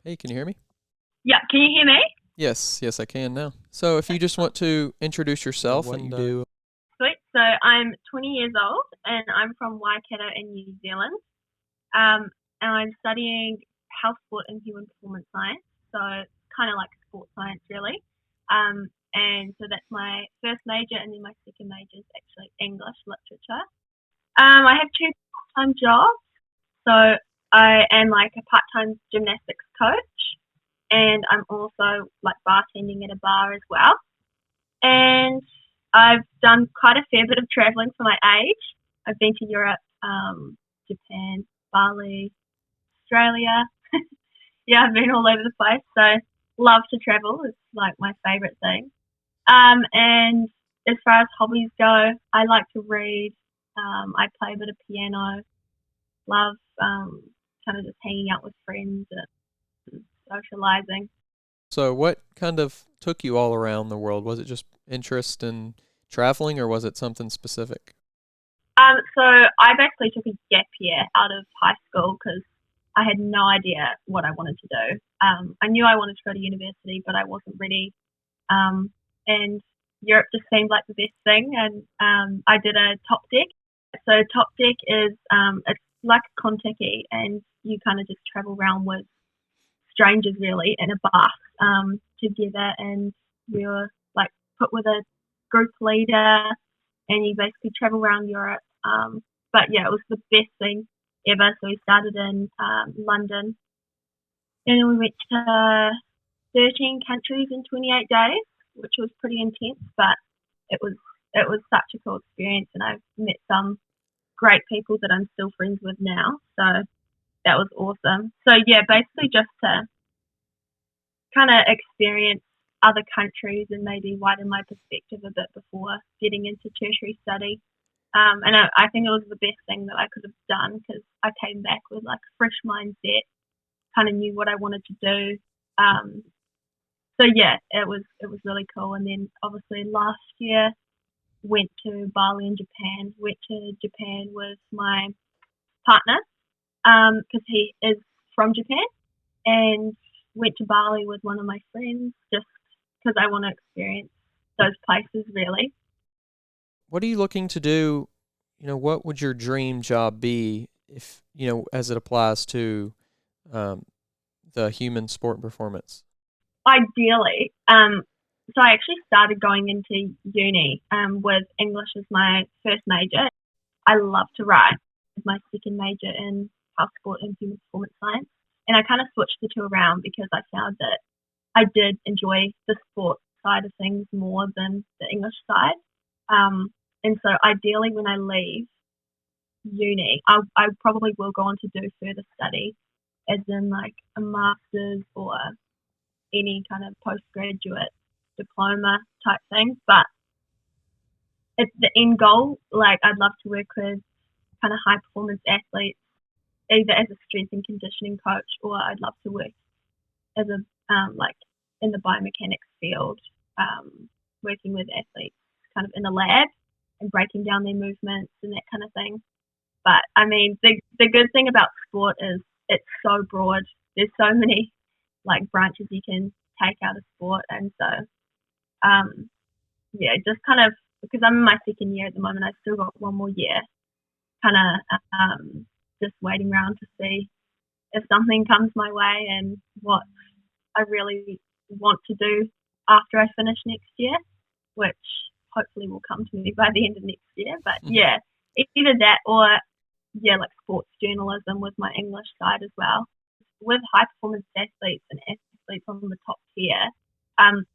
Hey, can you hear me? Yeah, can you hear me? Yes, I can now. So if you just want to introduce yourself what you do. Sweet. So I'm 20 years old and I'm from Waikato in New Zealand. Um, and I'm studying health, sport, and human performance science. So it's kind of like sports science, really. And so that's my first major, and then my second major is actually English literature. I have two part-time jobs. So I am like a part-time gymnastics coach, and I'm also like bartending at a bar as well. And I've done quite a fair bit of traveling for my age. I've been to Europe, Japan, Bali, Australia. Yeah, I've been all over the place. So love to travel. It's like my favorite thing. And as far as hobbies go, I like to read. I play a bit of piano. Love kind of just hanging out with friends and socializing. So what kind of took you all around the world? Was it just interest in traveling or was it something specific? So I basically took a gap year out of high school because I had no idea what I wanted to do. I knew I wanted to go to university, but I wasn't ready. And Europe just seemed like the best thing. And I did a top deck. So top deck is it's like a Contiki, and you kind of just travel around with strangers really in a bus together, and you're like put with a group leader, and you basically travel around Europe. But yeah, it was the best thing ever. So we started in London, and then we went to 13 countries in 28 days, which was pretty intense, but it was it was such a cool experience, and I've met some great people that I'm still friends with now. So that was awesome. So yeah, basically just to kind of experience other countries and maybe widen my perspective a bit before getting into tertiary study. And I think it was the best thing that I could have done because I came back with like a fresh mindset, kind of knew what I wanted to do. Um, so yeah, it was really cool. And then obviously last year went to Bali and Japan. Went to Japan with my partner because he is from Japan, and went to Bali with one of my friends just because I want to experience those places really. What are you looking to do? What would your dream job be if, as it applies to um, the human sport and performance? Ideally, so I actually started going into uni with English as my first major. I love to write. It's my second major in health, sport, and human performance science. And I kind of switched the two around because I found that I did enjoy the sport side of things more than the English side. Um, and so ideally, when I leave uni, I probably will go on to do further study, as in like a master's or any kind of postgraduate diploma type thing. But it's the end goal. Like I'd love to work with kind of high performance athletes, either as a strength and conditioning coach, or I'd love to work as a like in the biomechanics field, working with athletes kind of in a lab and breaking down their movements and that kind of thing. But I mean, the good thing about sport is it's so broad. There's so many like branches you can take out of sport, and so um, yeah, just kind of because I'm in my second year at the moment, I've still got one more year, kind of just waiting around to see if something comes my way and what I really want to do after I finish next year, which hopefully will come to me by the end of next year. But yeah, either that or yeah, like sports journalism with my English side as well. With high performance athletes and athletes on the top tier,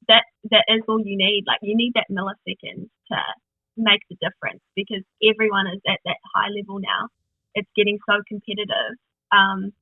that is all you need. Like you need that millisecond to make the difference because everyone is at that high level now. It's getting so competitive. Um,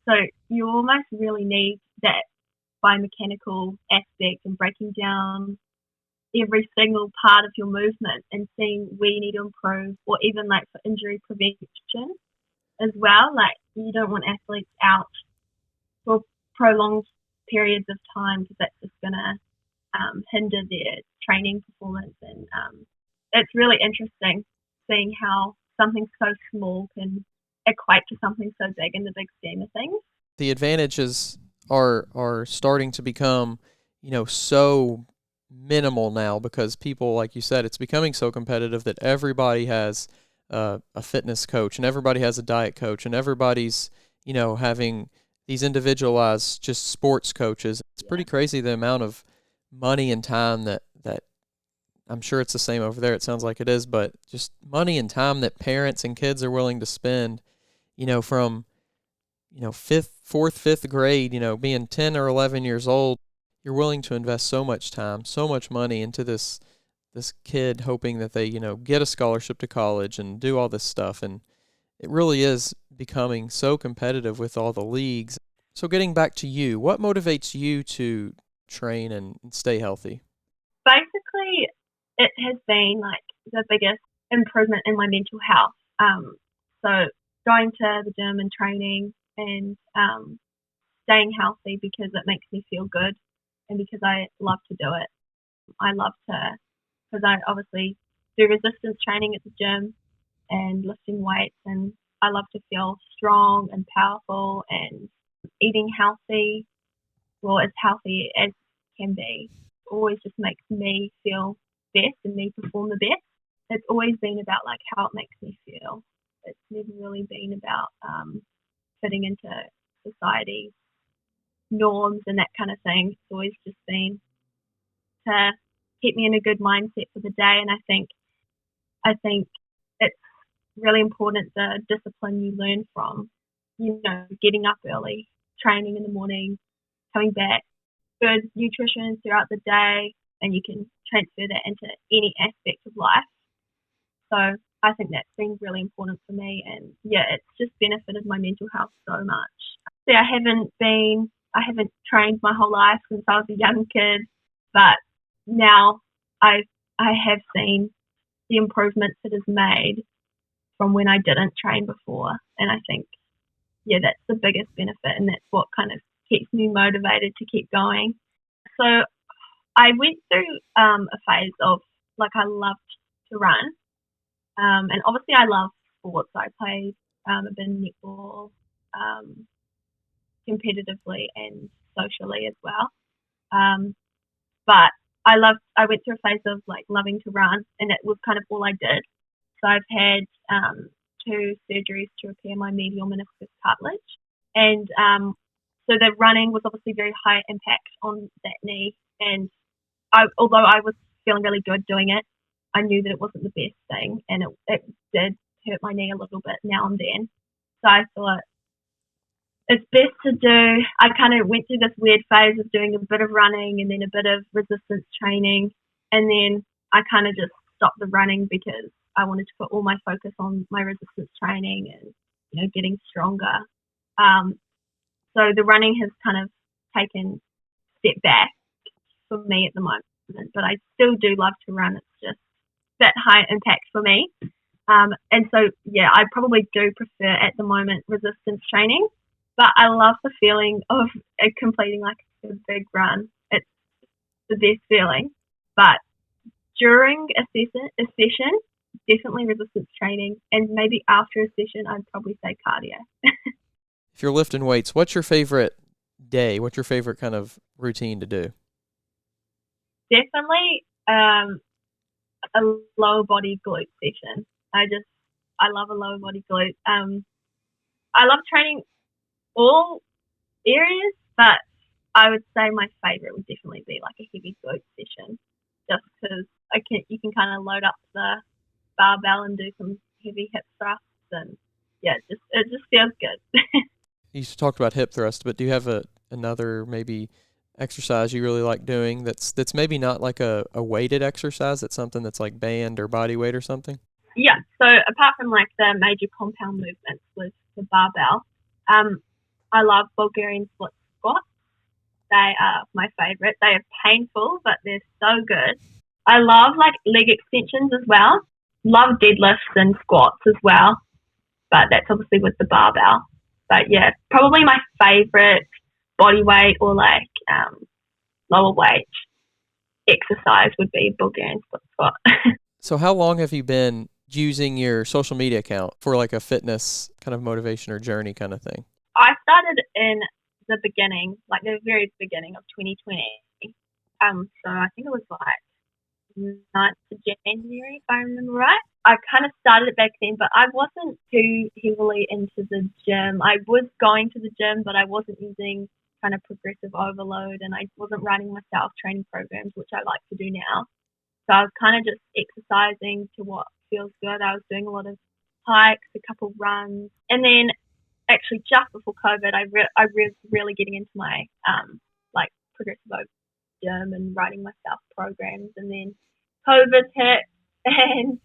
so you almost really need that biomechanical aspect and breaking down every single part of your movement and seeing where you need to improve or even like for injury prevention as well. Like you don't want athletes out for prolonged periods of time because that's just going to hinder their training performance. And it's really interesting seeing how something so small can equate to something so big in the big scheme of things. The advantages are starting to become, so minimal now because people, like you said, it's becoming so competitive that everybody has a fitness coach and everybody has a diet coach and everybody's, having these individualized just sports coaches. It's pretty crazy the amount of money and time that I'm sure it's the same over there. It sounds like it is, but just money and time that parents and kids are willing to spend, from fourth, fifth grade, being 10 or 11 years old, you're willing to invest so much time, so much money into this kid, hoping that they, get a scholarship to college and do all this stuff. And it really is becoming so competitive with all the leagues. So getting back to you, what motivates you to train and stay healthy? Basically, it has been like the biggest improvement in my mental health. So going to the gym and training and staying healthy because it makes me feel good and because I love to do it. I love to, because I obviously do resistance training at the gym and lifting weights, and I love to feel strong and powerful, and eating healthy, well, as healthy as can be, always just makes me feel best and me perform the best. It's always been about like how it makes me feel. It's never really been about fitting into society norms and that kind of thing. It's always just been to keep me in a good mindset for the day. And I think it's really important the discipline you learn from, getting up early, training in the morning, coming back, good nutrition throughout the day, and you can transfer that into any aspect of life. So I think that's been really important for me, and yeah, it's just benefited my mental health so much. See, I haven't trained my whole life since I was a young kid, but now I have seen the improvements it has made from when I didn't train before, and I think that's the biggest benefit, and that's what kind of keeps me motivated to keep going. So I went through a phase of like I loved to run, and obviously I love sports. I played a bit of netball competitively and socially as well. But I went through a phase of like loving to run, and that was kind of all I did. So I've had 2 surgeries to repair my medial meniscus cartilage, and so the running was obviously very high impact on that knee. And although I was feeling really good doing it, I knew that it wasn't the best thing, and it did hurt my knee a little bit now and then. So I thought it's best to do, I kind of went through this weird phase of doing a bit of running and then a bit of resistance training. And then I kind of just stopped the running because I wanted to put all my focus on my resistance training and, getting stronger. So the running has kind of taken a step back for me at the moment, but I still do love to run. It's just that high impact for me. And so, I probably do prefer at the moment resistance training, but I love the feeling of completing like a big run. It's the best feeling. But during a session, definitely resistance training, and maybe after a session, I'd probably say cardio. If you're lifting weights, what's your favorite day? What's your favorite kind of routine to do? Definitely a lower body glute session. I love a lower body glute. I love training all areas, but I would say my favorite would definitely be like a heavy glute session, just because you can kind of load up the barbell and do some heavy hip thrusts, and it just feels good. You talked about hip thrust, but do you have another maybe exercise you really like doing that's maybe not like a weighted exercise, that's something that's like band or body weight or something? Yeah, so apart from like the major compound movements with the barbell, I love Bulgarian split squats. They are my favorite. They are painful, but they're so good. I love like leg extensions as well. Love deadlifts and squats as well, but that's obviously with the barbell. But yeah, probably my favorite body weight or like lower weight exercise would be Bulgarian split squat. So how long have you been using your social media account for like a fitness kind of motivation or journey kind of thing? I started in the beginning, like the very beginning of 2020. So I think it was like 9th of January, if I remember right. I kind of started it back then, but I wasn't too heavily into the gym. I was going to the gym, but I wasn't using kind of progressive overload, and I wasn't running my self-training programs, which I like to do now. So I was kind of just exercising to what feels good. I was doing a lot of hikes, a couple runs, and then actually just before COVID, I was really getting into my like progressive overload gym and writing my self programs, and then COVID hit and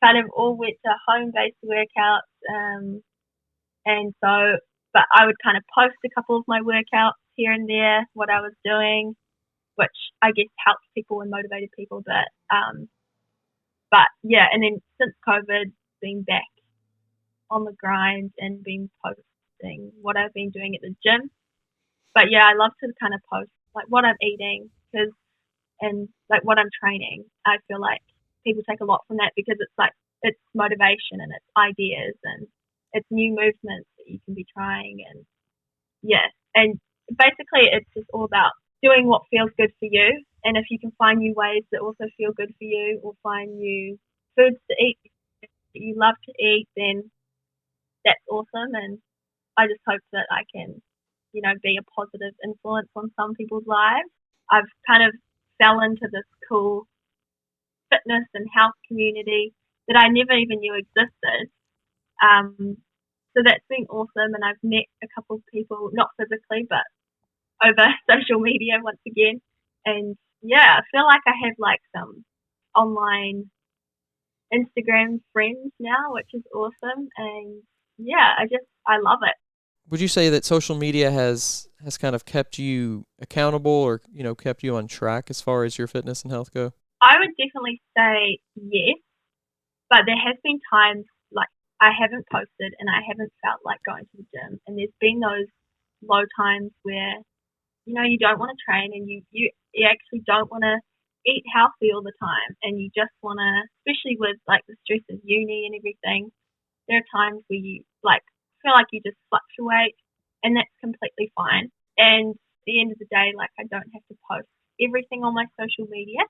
kind of all went to home-based workouts. And so, but I would kind of post a couple of my workouts here and there, what I was doing, which I guess helps people and motivated people. But yeah, and then since COVID, being back on the grind and been posting what I've been doing at the gym. But yeah, I love to kind of post like what I'm eating and like what I'm training. I feel like people take a lot from that because it's like it's motivation and it's ideas and it's new movements that you can be trying, and yeah, and basically it's just all about doing what feels good for you, and if you can find new ways that also feel good for you or find new foods to eat that you love to eat, then that's awesome. And I just hope that I can, be a positive influence on some people's lives. I've kind of fell into this cool fitness and health community that I never even knew existed. So that's been awesome, and I've met a couple of people, not physically, but over social media once again. And yeah, I feel like I have like some online Instagram friends now, which is awesome. And yeah, I love it. Would you say that social media has kind of kept you accountable or, kept you on track as far as your fitness and health go? I would definitely say yes, but there has been times like I haven't posted and I haven't felt like going to the gym, and there's been those low times where you don't want to train, and you actually don't want to eat healthy all the time, and you just want to, especially with like the stress of uni and everything, there are times where you like feel like you just fluctuate, and that's completely fine. And at the end of the day, like I don't have to post everything on my social media,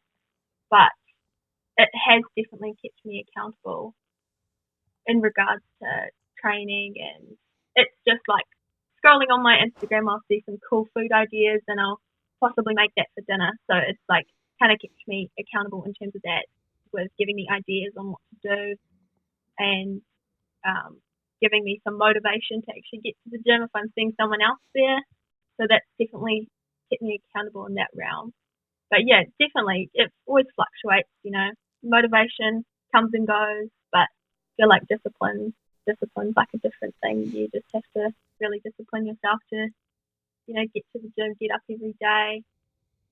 but it has definitely kept me accountable in regards to training. And it's just like scrolling on my Instagram, I'll see some cool food ideas and I'll possibly make that for dinner. So it's like kind of keeps me accountable in terms of that, with giving me ideas on what to do and giving me some motivation to actually get to the gym if I'm seeing someone else there. So that's definitely kept me accountable in that realm. But yeah, definitely, it always fluctuates, motivation comes and goes, but I feel like discipline's like a different thing. You just have to really discipline yourself to, get to the gym, get up every day,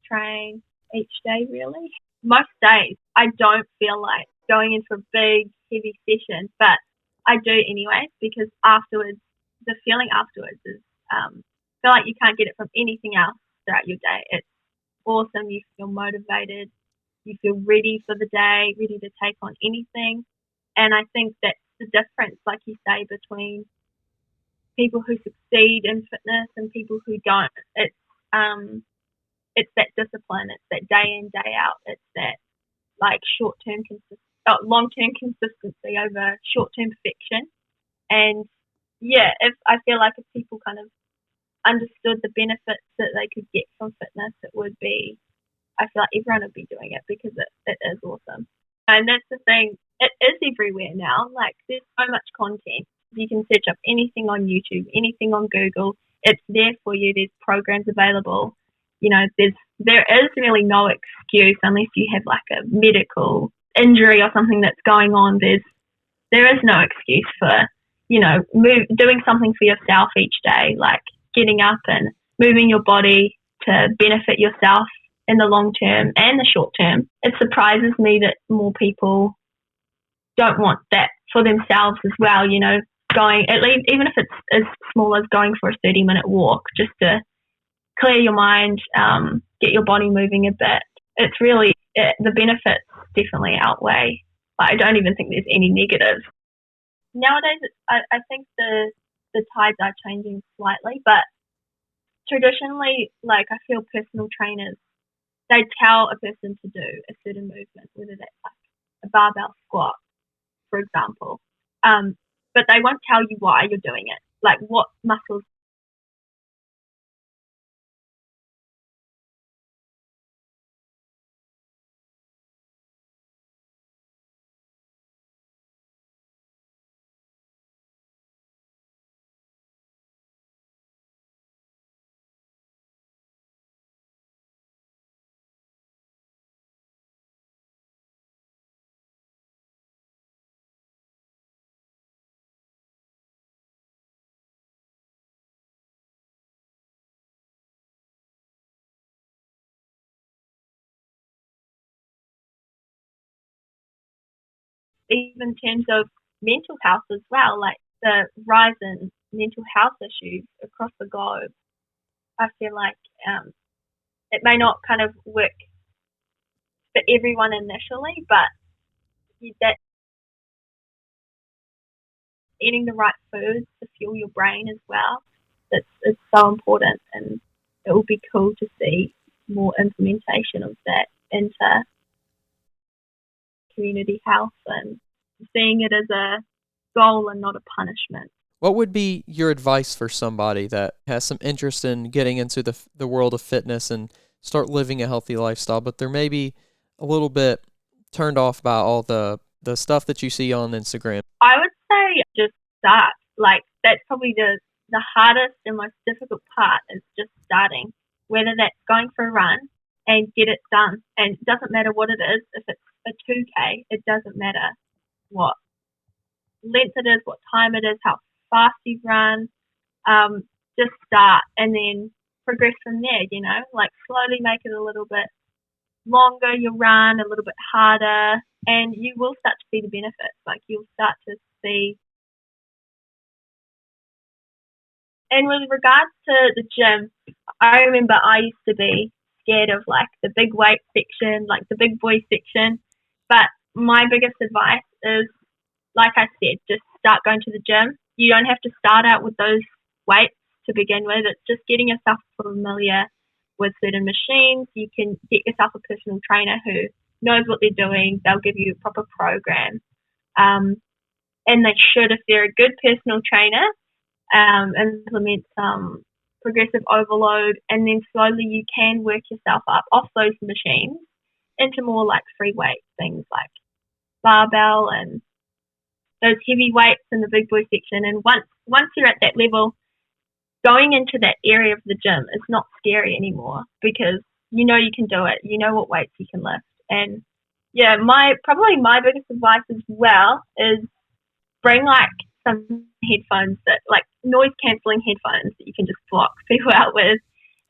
train each day really. Most days I don't feel like going in for a big, heavy session, but I do anyway, because afterwards, the feeling afterwards is, I feel like you can't get it from anything else throughout your day. It's awesome. You feel motivated. You feel ready for the day, ready to take on anything. And I think that's the difference, like you say, between people who succeed in fitness and people who don't. It's that discipline. It's that day in, day out. It's that like long-term consistency over short-term perfection. And yeah, I feel like if people kind of understood the benefits that they could get from fitness, it would be, I feel like everyone would be doing it because it is awesome. And that's the thing, it is everywhere now. Like there's so much content. You can search up anything on YouTube, anything on Google. It's there for you. There's programs available. There is really no excuse unless you have like a medical injury or something that's going on. There is no excuse for, doing something for yourself each day, like getting up and moving your body to benefit yourself in the long term and the short term. It surprises me that more people don't want that for themselves as well, going, at least, even if it's as small as going for a 30-minute walk, just to clear your mind, get your body moving a bit. It's really, the benefits definitely outweigh. I don't even think there's any negatives. Nowadays, I think the tides are changing slightly, but traditionally, like, I feel personal trainers, they tell a person to do a certain movement, whether that's like a barbell squat, for example. But they won't tell you why you're doing it, like what muscles. Even in terms of mental health as well, like the rise in mental health issues across the globe. I feel like it may not kind of work for everyone initially, but that eating the right foods to fuel your brain as well, it's so important, and it will be cool to see more implementation of that into community health and seeing it as a goal and not a punishment. What would be your advice for somebody that has some interest in getting into the world of fitness and start living a healthy lifestyle, but they're maybe a little bit turned off by all the stuff that you see on Instagram? I would say just start. Like, that's probably the hardest and most difficult part, is just starting. Whether that's going for a run and get it done. And it doesn't matter what it is. If it's a 2K, it doesn't matter what length it is, what time it is, how fast you run. Just start and then progress from there, like slowly make it a little bit longer, you'll run a little bit harder, and you will start to see the benefits. Like, you'll start to see. And with regards to the gym, I remember I used to be scared of like the big weight section, like the big boy section. But my biggest advice is, like I said, just start going to the gym. You don't have to start out with those weights to begin with. It's just getting yourself familiar with certain machines. You can get yourself a personal trainer who knows what they're doing. They'll give you a proper program. And they should, if they're a good personal trainer, implement some progressive overload, and then slowly you can work yourself up off those machines into more like free weight things like barbell and those heavy weights in the big boy section. And once you're at that level, going into that area of the gym is not scary anymore, because you can do it. You know what weights you can lift. And yeah, probably my biggest advice as well is bring like some headphones, that like noise cancelling headphones that you can just block people out with,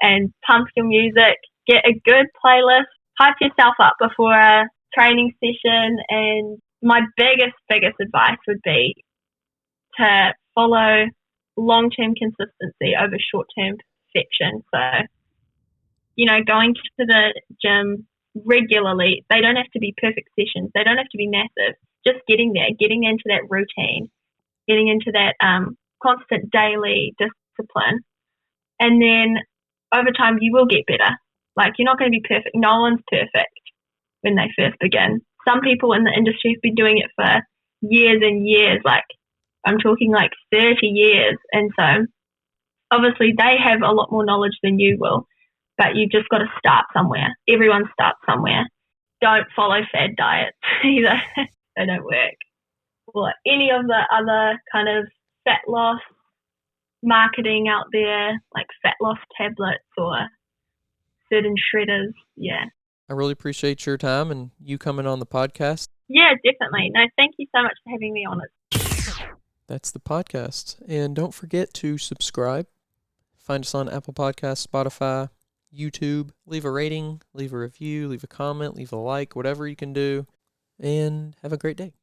and pump your music, get a good playlist, hype yourself up before a training session. And my biggest advice would be to follow long-term consistency over short-term perfection. So, going to the gym regularly, they don't have to be perfect sessions. They don't have to be massive. Just getting there, getting into that routine, getting into that constant daily discipline. And then over time, you will get better. Like, you're not going to be perfect. No one's perfect when they first begin. Some people in the industry have been doing it for years and years. Like, I'm talking like 30 years. And so obviously they have a lot more knowledge than you will, but you've just got to start somewhere. Everyone starts somewhere. Don't follow fad diets either. They don't work. Or any of the other kind of fat loss marketing out there, like fat loss tablets or certain shredders. Yeah. I really appreciate your time and you coming on the podcast. Yeah, definitely. No, thank you so much for having me on it. That's the podcast. And don't forget to subscribe. Find us on Apple Podcasts, Spotify, YouTube. Leave a rating, leave a review, leave a comment, leave a like, whatever you can do. And have a great day.